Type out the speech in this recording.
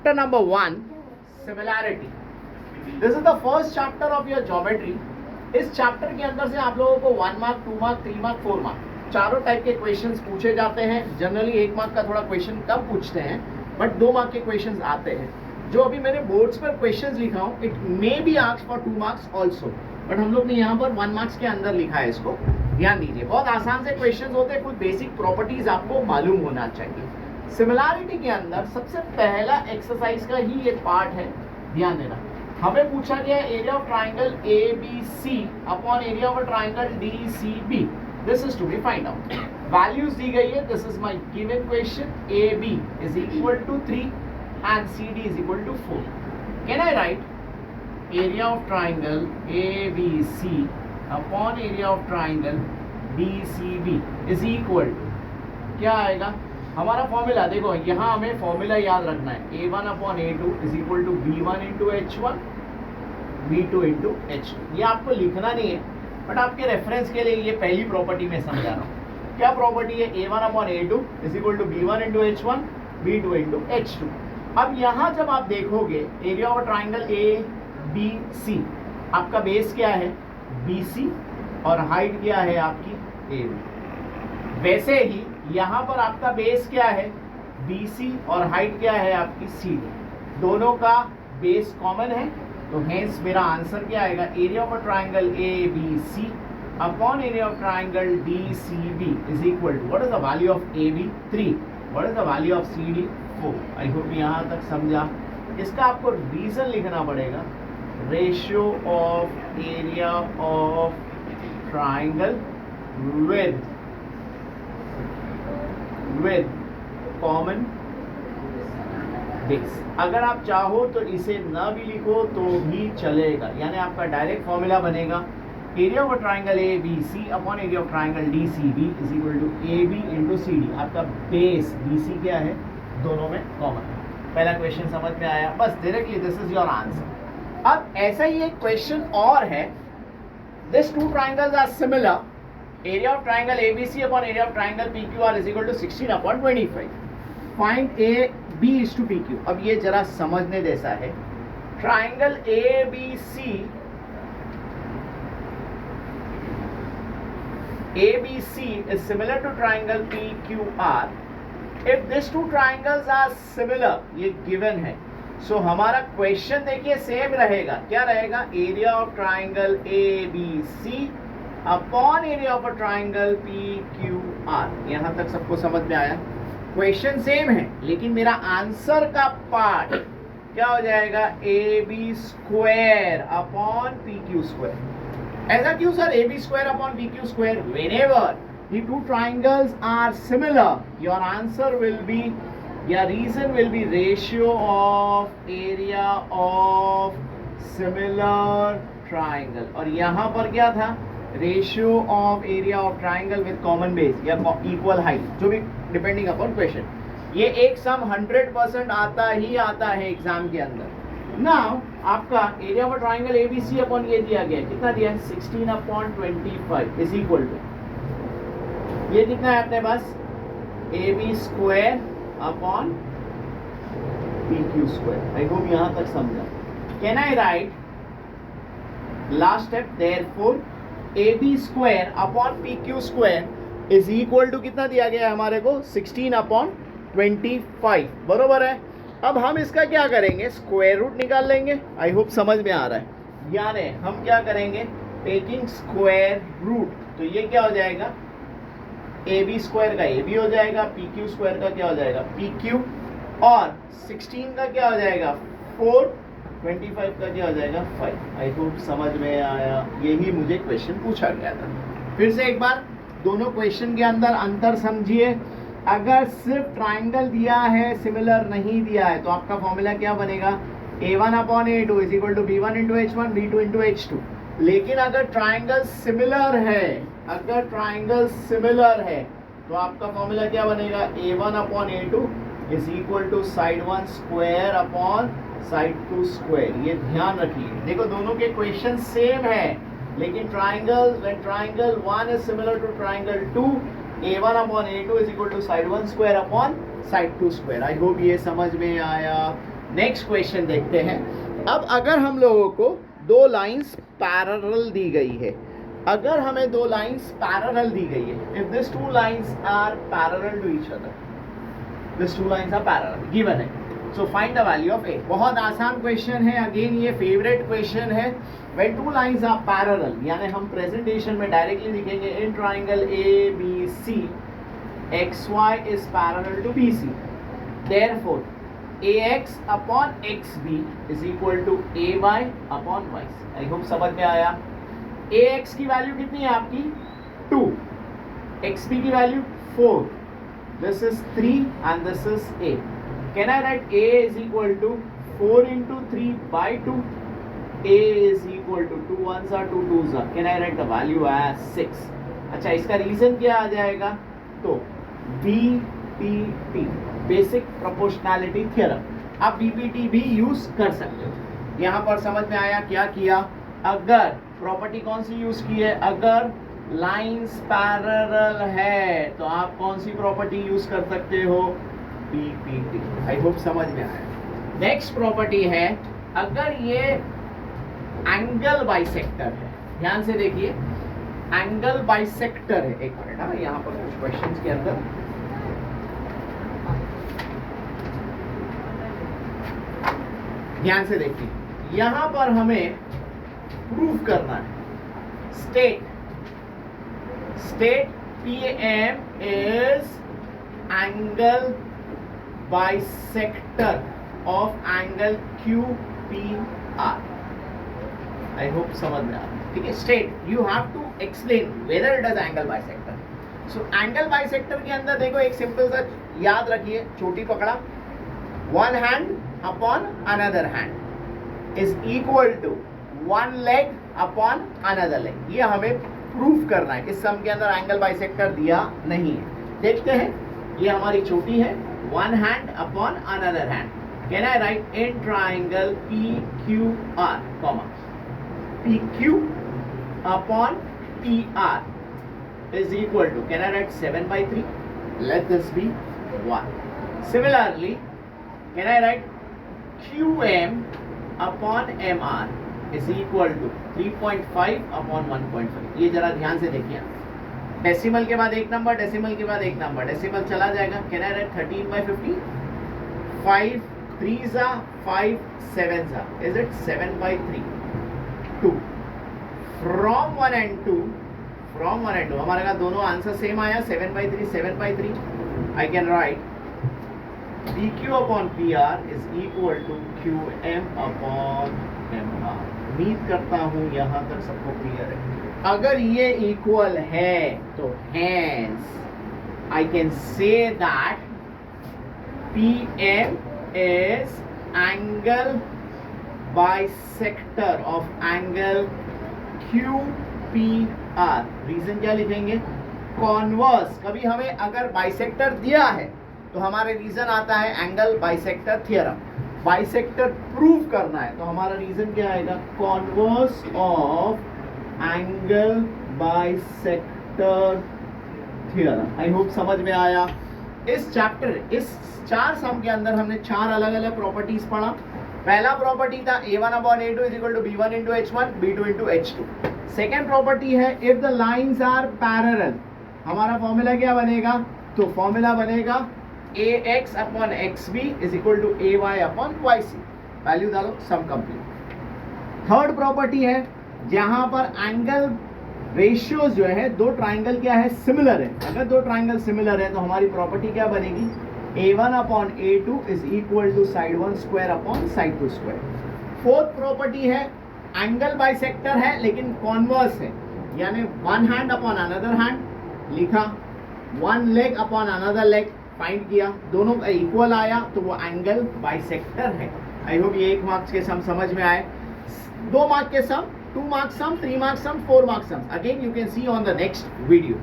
chapter number 1, similarity. This is the first chapter of your geometry. इस chapter के अंदर से आप लोगों को 1 मार्क, 2 मार्क, 3 मार्क, 4 मार्क चारों टाइप के क्वेश्चंस पूछे जाते हैं. जनरली 1 मार्क का थोड़ा क्वेश्चन कम पूछते हैं, बट 2 मार्क के क्वेश्चंस आते हैं. जो अभी मैंने बोर्ड्स पर क्वेश्चंस लिखा हूँ, it may be asked for 2 marks also, but हम लोग ने यहाँ पर 1 मार्क्स के अंदर लिखा है. इसको ध्यान दीजिए, बहुत आसान से क्वेश्चंस होते हैं. कुछ बेसिक प्रॉपर्टीज आपको मालूम होना चाहिए. सिमिलैरिटी के अंदर सबसे पहला एक्सरसाइज का ही ये पार्ट है, ध्यान देना. हमें पूछा गया area of triangle A B C upon area of triangle D C B. This is to be find out. Values दी गई है. This is my given question. A B is equal to 3 and C D is equal to 4. Can I write area of triangle A B C upon area of triangle D C B is equal to, क्या आएगा हमारा formula? देखो यहाँ हमें formula याद रखना है. A1 upon A2 is equal to B1 into H1 B2 into H2. ये आपको लिखना नहीं है, बट आपके रेफरेंस के लिए ये पहली प्रॉपर्टी में समझा रहा हूँ. क्या प्रॉपर्टी है? A1 upon A2 is equal to B1 into H1 B2 into H2. अब यहाँ जब आप देखोगे एरिया ऑफ ट्राइंगल ABC, आपका बेस क्या है? BC और हाइट क्या है आपकी? AB. वैसे ही यहाँ पर आपका बेस क्या है? BC और हाइट क्या है आपकी? CD. दोनों का बेस कॉमन है, तो हेंस मेरा आंसर क्या आएगा? Area of triangle ABC upon area of triangle DCB is equal to, what is the value of AB? 3. What is the value of CD? 4. I hope यहाँ तक समझा. इसका आपको रीजन लिखना पड़ेगा. Ratio of area of triangle with common base. अगर आप चाहो तो इसे ना भी लिखो तो भी चलेगा, यानी आपका डायरेक्ट फॉर्मूला बनेगा area of triangle A B C upon area of triangle D C B is equal to A B into C D. आपका बेस बी सी क्या है? दोनों में कॉमन है. पहला क्वेश्चन समझ में आया? बस directly this is your answer. अब ऐसा ही एक क्वेश्चन और है. This two triangles are similar. Area of triangle ABC upon area of triangle PQR is equal to 16 upon 25. Find AB is to PQ. अब ये जरा समझने जैसा है. Triangle ABC is similar to triangle PQR. If these two triangles are similar, ये given है. So हमारा question देखिए सेम रहेगा. क्या रहेगा? Area of triangle ABC upon area of a triangle PQR. यहाँ तक सबको समझ में आया? क्वेश्चन सेम है, लेकिन मेरा आंसर का पार्ट क्या हो जाएगा? AB square upon PQ square. ऐसा क्यों sir? AB square upon PQ square. Whenever the two triangles are similar, your answer will be, your reason will be ratio of area of similar triangle. और यहाँ पर क्या था? Ratio of area of triangle with common base या equal height, जो भी depending upon question. ये एक सम 100% आता ही आता है एग्जाम के अंदर. नाउ आपका area of triangle ABC upon ये दिया गया है. कितना दिया है? 16 अपॉन 25 इज इक्वल टू, ये कितना है अपने पास? AB square upon PQ square. I hope यहाँ तक समझा. Can I write last step? Therefore AB square upon PQ square is equal to कितना दिया गया है हमारे को? 16 अपॉन 25. बरोबर है. अब हम इसका क्या करेंगे? स्क्वायर रूट निकाल लेंगे. आई होप समझ में आ रहा है. यानी हम क्या करेंगे? Taking square root. तो ये क्या हो जाएगा? AB स्क्वायर का AB हो जाएगा, PQ स्क्वायर का क्या हो जाएगा? PQ, और 16 का क्या हो जाएगा? 4, 25 का क्या हो जाएगा? 5. आई होप समझ में आया. यही मुझे क्वेश्चन पूछा गया था. फिर से एक बार दोनों क्वेश्चन के अंदर अंतर समझिए. अगर सिर्फ ट्राइंगल दिया है, सिमिलर नहीं दिया है, तो आपका फॉर्मूला क्या बनेगा? A1 upon A2 is equal to B1 into H1 B2 into H2. लेकिन अगर ट्राइंगल सिमिलर है, अगर ट्राइंगल सिमिलर है, तो आपका फॉर्मूला क्या बनेगा? A1 upon A2 is equal to side 1 square upon side 2 square. ये ध्यान रखिए. देखो दोनों के क्वेश्चन सेम है, लेकिन triangle, when triangle 1 is similar to triangle 2, A1 upon A2 is equal to side 1 square upon side 2 square. I hope ये समझ में आया. नेक्स्ट क्वेश्चन देखते हैं। अब अगर हम लोगों को दो लाइंस पैरेलल दी गई है, अगर हमें दो लाइंस पैरेलल दी गई है, if this two lines are parallel to each other, this two lines are parallel given है, so find the value of A. बहुत आसान क्वेश्चन है, अगेन ये फेवरेट क्वेश्चन है। When two lines are parallel, यानी हम प्रेजेंटेशन में directly लिखेंगे in triangle A B C XY is parallel to BC. Therefore, AX upon XB is equal to AY upon Y. I hope समझ में आया। AX की value कितनी है आपकी 2, XB की value 4, this is 3 and this is A. Can I write A is equal to 4 into 3 by 2? A is equal to 2 ones are 2 twos are. Can I write the value as 6? अच्छा, इसका reason क्या आ जाएगा? तो BPT basic proportionality theorem, आप BPT भी use कर सकते हो। यहाँ पर समझ में आया क्या किया? अगर प्रॉपर्टी कौन सी यूज की है, अगर लाइंस पैरेलल है तो आप कौन सी प्रॉपर्टी यूज कर सकते हो? BPT। आई होप समझ में आया। नेक्स्ट प्रॉपर्टी है, अगर ये एंगल बाइसेक्टर है, ध्यान से देखिए, एंगल बाइसेक्टर है। एक मिनट, हाँ, यहाँ पर कुछ क्वेश्चंस के अंदर ध्यान से देखिए, यहां पर हमें प्रूफ करना है state PM is angle bisector of angle QPR। I hope समझ में आ रहा है, ठीक है। State, you have to explain whether it is angle bisector. So angle bisector के अंदर देखो, एक सिंपल सा याद रखिए, छोटी पकड़ा, one hand upon another hand is equal to one leg upon another leg. ये हमें प्रूफ करना है। इस सम के अंदर एंगल बाइसेक्टर दिया नहीं है। देखते हैं, ये हमारी छोटी है, one hand upon another hand. Can I right in triangle PQR, comma PQ upon PR is equal to, can I write 7 by 3? Let this be 1. Similarly, can I write QM upon MR is equal to 3.5 upon 1.5? ये जरा ध्यान से देखिए, decimal के बाद एक number, decimal के बाद एक नंबर, डेसिमल चला जाएगा। Can I write 13 by 50? 5 3s are 5 7s are, is it 7 by 3? 2 from 1 and 2 हमारे का दोनों आंसर सेम आया, 7 by 3 7 by 3। I can write PQ upon PR is equal to QM upon MR। उम्मीद करता हूं यहां तक सबको क्लियर है। अगर ये इक्वल है तो hence I can say that PM is angle bisector of angle QPR। Reason क्या लिखेंगे? कॉन्वर्स। कभी हमें अगर बाइसेक्टर दिया है तो हमारे रीजन आता है angle bisector theorem. Bisector prove करना है तो हमारा रीजन क्या आएगा? Converse of angle bisector theorem. I hope समझ में आया। इस चैप्टर, इस 4 सम के अंदर हमने 4 अलग अलग प्रॉपर्टीज पढ़ा। पहला प्रॉपर्टी था A1 upon A2 is equal to B1 into H1 B2 into H2। Second property है if the lines are parallel. हमारा फॉर्मूला क्या बनेगा? तो फॉर्मूला बनेगा AX upon XB is equal to AY upon YC। Value डालो, sum complete. Third property है जहां पर एंगल रेशियोज जो है, दो ट्राइंगल क्या है? सिमिलर है। अगर दो ट्राइंगल सिमिलर है तो हमारी प्रॉपर्टी क्या बनेगी? A1 upon A2 is equal to side 1 square upon side 2 square। Fourth property है एंगल बाइसेक्टर है लेकिन कॉन्वर्स है, यानी one hand upon another hand लिखा, one leg upon another leg find किया, दोनों का इक्वल आया तो वो एंगल बाइसेक्टर है। आई होप ये 1 मार्क्स के सम समझ में आए। 2 मार्क के sum, 2 marks sum, 3 marks sum, 4 marks sum, again you can see on the next video.